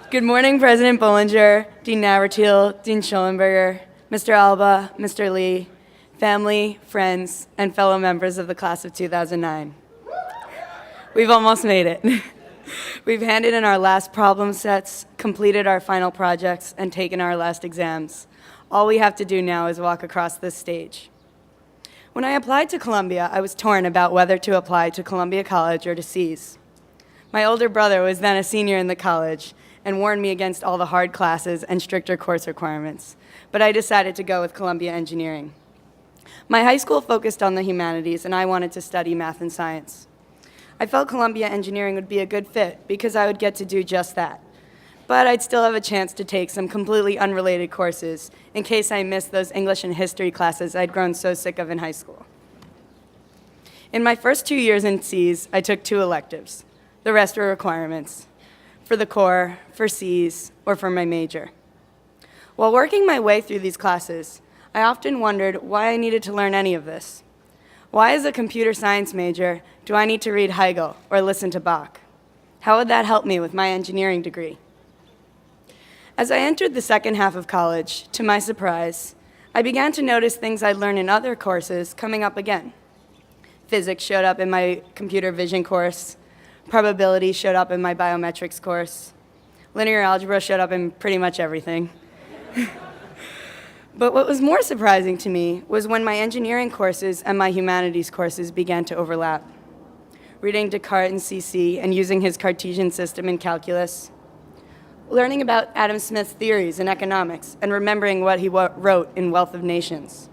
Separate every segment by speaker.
Speaker 1: Good morning, President Bollinger, Dean Navratil, Dean Schollenberger, Mr. Alba, Mr. Lee, family, friends, and fellow members of the class of 2009. We've almost made it. We've handed in our last problem sets, completed our final projects, and taken our last exams. All we have to do now is walk across this stage. When I applied to Columbia, I was torn about whether to apply to Columbia College or to SEAS. My older brother was then a senior in the college and warned me against all the hard classes and stricter course requirements, but I decided to go with Columbia Engineering. My high school focused on the humanities, and I wanted to study math and science. I felt Columbia Engineering would be a good fit because I would get to do just that, but I'd still have a chance to take some completely unrelated courses in case I missed those English and history classes I'd grown so sick of in high school. In my first 2 years in SEAS, I took 2 electives. The rest were requirements, for the core, for SEAS, or for my major. While working my way through these classes, I often wondered why I needed to learn any of this. Why, as a computer science major, do I need to read Hegel or listen to Bach? How would that help me with my engineering degree? As I entered the second half of college, to my surprise, I began to notice things I'd learned in other courses coming up again. Physics showed up in my computer vision course. Probability showed up in my biometrics course. Linear algebra showed up in pretty much everything. But what was more surprising to me was when my engineering courses and my humanities courses began to overlap. Reading Descartes in CC and using his Cartesian system in calculus. Learning about Adam Smith's theories in economics and remembering what he wrote in Wealth of Nations.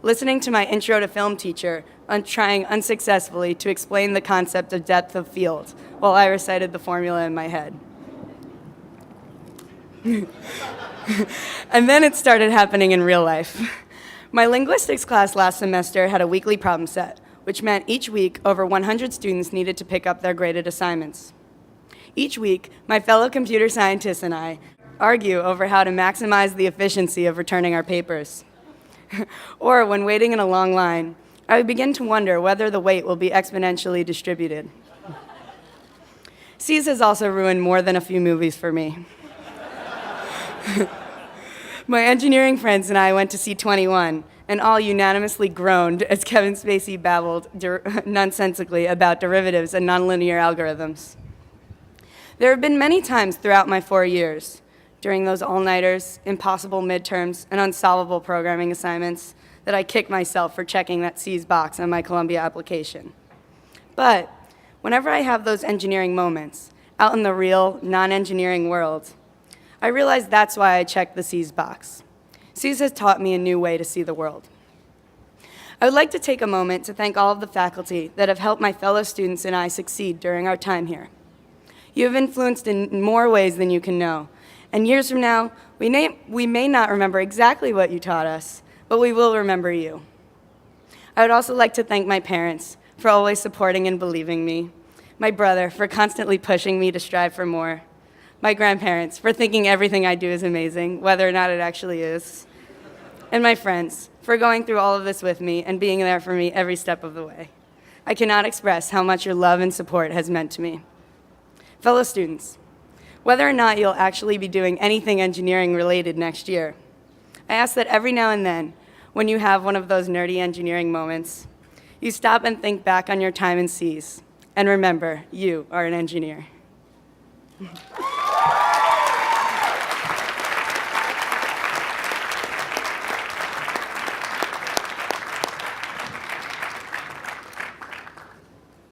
Speaker 1: Listening to my intro to film teacher trying unsuccessfully to explain the concept of depth of field while I recited the formula in my head. And then it started happening in real life. My linguistics class last semester had a weekly problem set, which meant each week over 100 students needed to pick up their graded assignments. Each week, my fellow computer scientists and I argue over how to maximize the efficiency of returning our papers. Or when waiting in a long line, I would begin to wonder whether the wait will be exponentially distributed. SEAS has also ruined more than a few movies for me. My engineering friends and I went to see 21, and all unanimously groaned as Kevin Spacey babbled nonsensically about derivatives and nonlinear algorithms. There have been many times throughout my 4 years, during those all-nighters, impossible midterms, and unsolvable programming assignments, that I kick myself for checking that SEAS box on my Columbia application. But whenever I have those engineering moments, out in the real, non-engineering world, I realize that's why I checked the SEAS box. SEAS has taught me a new way to see the world. I would like to take a moment to thank all of the faculty that have helped my fellow students and I succeed during our time here. You have influenced in more ways than you can know, and years from now, we may not remember exactly what you taught us, but we will remember you. I would also like to thank my parents for always supporting and believing me, my brother for constantly pushing me to strive for more, my grandparents for thinking everything I do is amazing, whether or not it actually is, and my friends for going through all of this with me and being there for me every step of the way. I cannot express how much your love and support has meant to me. Fellow students, whether or not you'll actually be doing anything engineering related next year, I ask that every now and then, when you have one of those nerdy engineering moments, you stop and think back on your time in SEAS, and remember, you are an engineer.